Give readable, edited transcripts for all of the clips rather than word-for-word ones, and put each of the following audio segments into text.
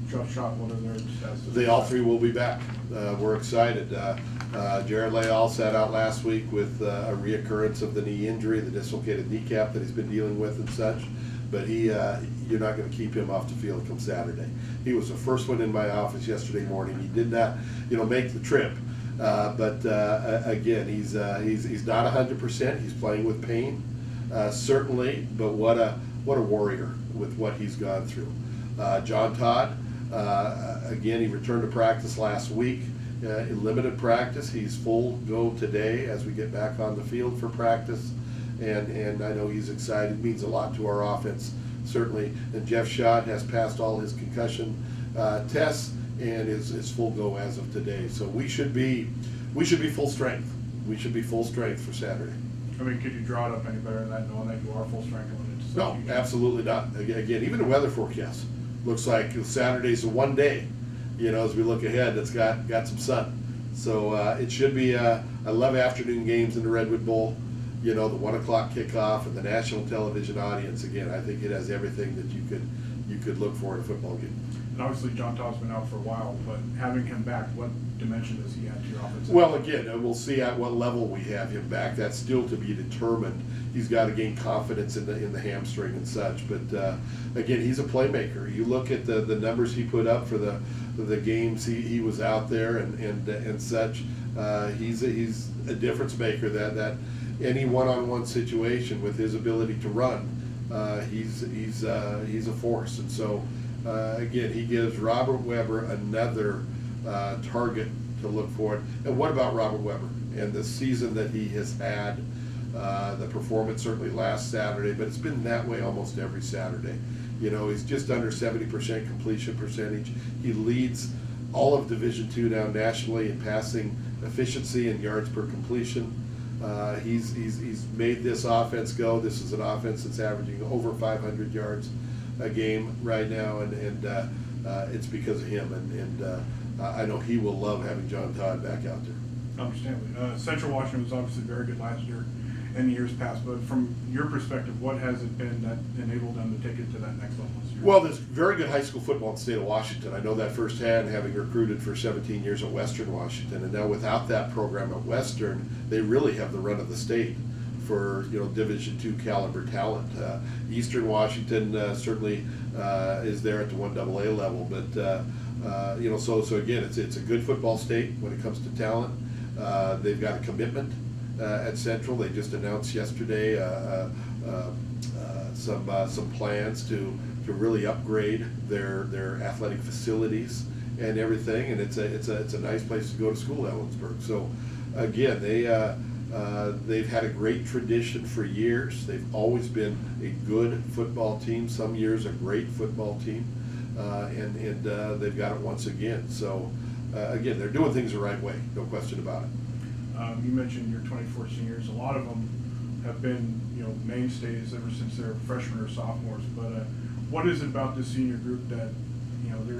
Jeff Schott, what are their stats? They all three will be back. We're excited. Jared Leal sat out last week with a reoccurrence of the knee injury, the dislocated kneecap that he's been dealing with and such. But you're not going to keep him off the field come Saturday. He was the first one in my office yesterday morning. He did not, make the trip. But again, he's not 100%. He's playing with pain, certainly. But what a warrior with what he's gone through. John Todd, again, he returned to practice last week. In limited practice, he's full go today as we get back on the field for practice. And I know he's excited. It means a lot to our offense, certainly. And Jeff Schott has passed all his concussion tests and is full go as of today. So we should be full strength. We should be full strength for Saturday. I mean, could you draw it up any better than that, knowing that you are full strength? No, absolutely not. Again, even the weather forecast looks like Saturday's the one day, as we look ahead, that's got some sun. So it should be. I love afternoon games in the Redwood Bowl. The 1 o'clock kickoff and the national television audience. Again, I think it has everything that you could look for in a football game. And obviously, John Todd's been out for a while, but having him back, what dimension does he add to your offense? Well, again, we'll see at what level we have him back. That's still to be determined. He's got to gain confidence in the hamstring and such. But again, he's a playmaker. You look at the numbers he put up for the games he was out there and such. He's a difference maker. That any one-on-one situation with his ability to run, he's a force. And so again, he gives Robert Weber another target to look for. And what about Robert Weber and the season that he has had? The performance certainly last Saturday, but it's been that way almost every Saturday. He's just under 70% completion percentage. He leads all of Division II now nationally in passing efficiency and yards per completion. He's made this offense go. This is an offense that's averaging over 500 yards a game right now, and it's because of him. And I know he will love having John Todd back out there. Understandably. Central Washington was obviously very good last year and years past, but from your perspective, what has it been that enabled them to take it to that next level this year? Well, there's very good high school football in the state of Washington. I know that firsthand, having recruited for 17 years at Western Washington, and now without that program at Western, they really have the run of the state for Division II caliber talent. Eastern Washington certainly is there at the 1AA level, but so again, it's a good football state when it comes to talent. They've got a commitment at Central. They just announced yesterday some plans to really upgrade their athletic facilities and everything, and it's a nice place to go to school, Ellensburg. So again, they've had a great tradition for years. They've always been a good football team. Some years a great football team, and they've got it once again. So again, they're doing things the right way, no question about it. You mentioned your 24 seniors. A lot of them have been, mainstays ever since they're freshmen or sophomores. But what is it about this senior group that,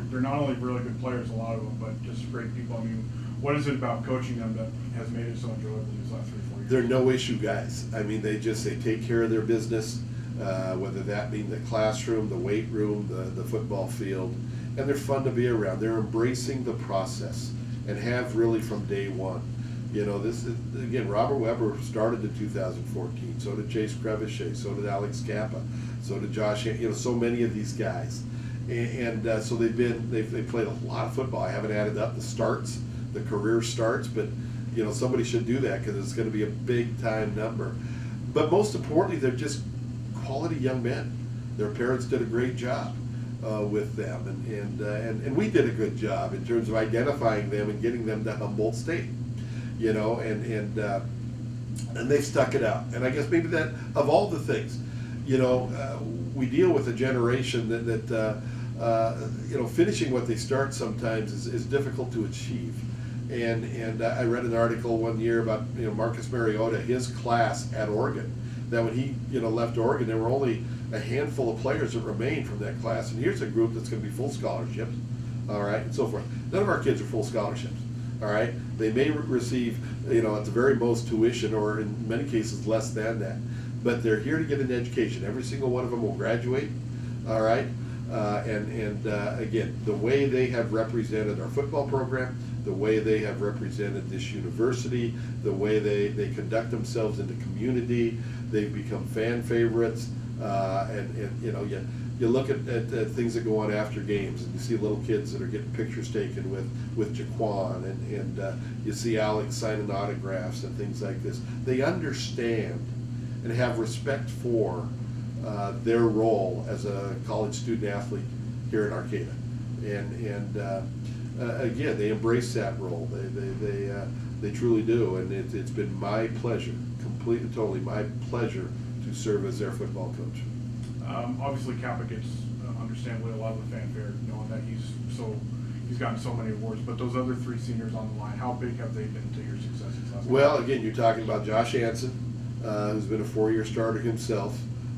they're not only really good players, a lot of them, but just great people? I mean, what is it about coaching them that has made it so enjoyable these last 3-4 years? They're no-issue guys. I mean, they take care of their business, whether that be the classroom, the weight room, the football field, and they're fun to be around. They're embracing the process and have really from day one. This is, again, Robert Weber started in 2014. So did Chase Crevichet. So did Alex Kappa. So did Josh. So many of these guys, and so they've played a lot of football. I haven't added up the starts, the career starts, but somebody should do that because it's going to be a big time number. But most importantly, they're just quality young men. Their parents did a great job with them, and we did a good job in terms of identifying them and getting them to Humboldt State. And they've stuck it out. And I guess maybe that of all the things, we deal with a generation that finishing what they start sometimes is difficult to achieve. And I read an article one year about Marcus Mariota, his class at Oregon, that when he left Oregon, there were only a handful of players that remained from that class. And here's a group that's going to be full scholarships, all right, and so forth. None of our kids are full scholarships. All right, they may receive, at the very most tuition, or in many cases less than that. But they're here to get an education. Every single one of them will graduate. All right, Again, the way they have represented our football program, the way they have represented this university, the way they conduct themselves in the community, they've become fan favorites. You know, you look at things that go on after games, and you see little kids that are getting pictures taken with Jaquan, and you see Alex signing autographs and things like this. They understand and have respect for their role as a college student athlete here in Arcata, and again, they embrace that role. They truly do, and it's been my pleasure, completely, totally my pleasure, to serve as their football coach. Obviously, Kappa gets understandably a lot of the fanfare, knowing that he's gotten so many awards. But those other three seniors on the line, how big have they been to your successes? Well, again, you're talking about Josh Hansen, who's been a 4-year starter himself.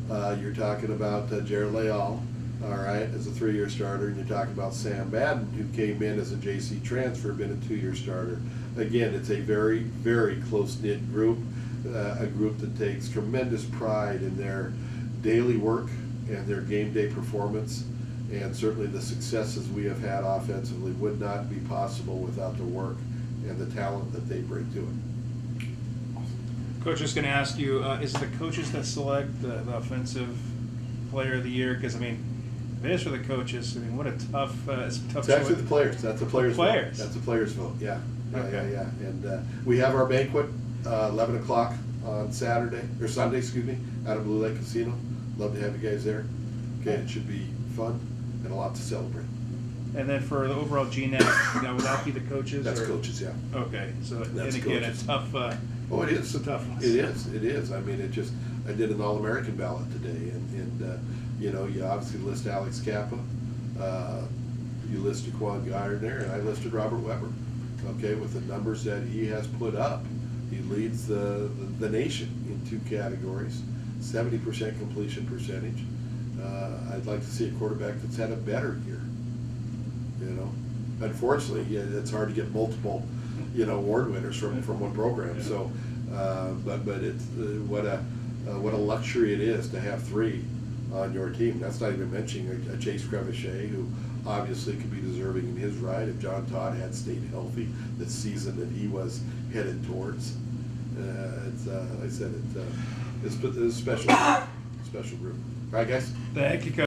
You're talking about Jared Leal, all right, as a 3-year starter, and you're talking about Sam Madden, who came in as a JC transfer, been a 2-year starter. Again, it's a very, very close-knit group, a group that takes tremendous pride in their daily work and their game day performance, and certainly the successes we have had offensively would not be possible without the work and the talent that they bring to it. Coach, just going to ask you, is it the coaches that select the offensive player of the year? Because, I mean, if it is for the coaches, I mean, what a tough it's a tough It's actually choice. the players. That's the players' Players. vote. That's the players' vote, yeah. Okay. Yeah. And we have our banquet, 11 o'clock on Saturday, or Sunday, excuse me, out of Blue Lake Casino. Love to have you guys there. Okay, it should be fun and a lot to celebrate. And then for the overall GNAC, now would that be the coaches? That's or? coaches, yeah. Okay, so That's and again, coaches. a tough. Oh, it is. It's a tough one. It is. I mean, I did an All-American ballot today, and you know, you obviously list Alex Kappa, you list Jaquan Gardner, and I listed Robert Weber. Okay, with the numbers that he has put up, he leads the nation in 2 categories, 70% completion percentage. I'd like to see a quarterback that's had a better year. You know, unfortunately, yeah, it's hard to get multiple, you know, award winners from one program. Yeah. So, but it's what a luxury it is to have 3 on your team. That's not even mentioning a Chase Crevichet, who obviously could be deserving in his right if John Todd had stayed healthy the season that he was headed towards. Like I said, it's a special group. All right, guys. Thank you, Coach.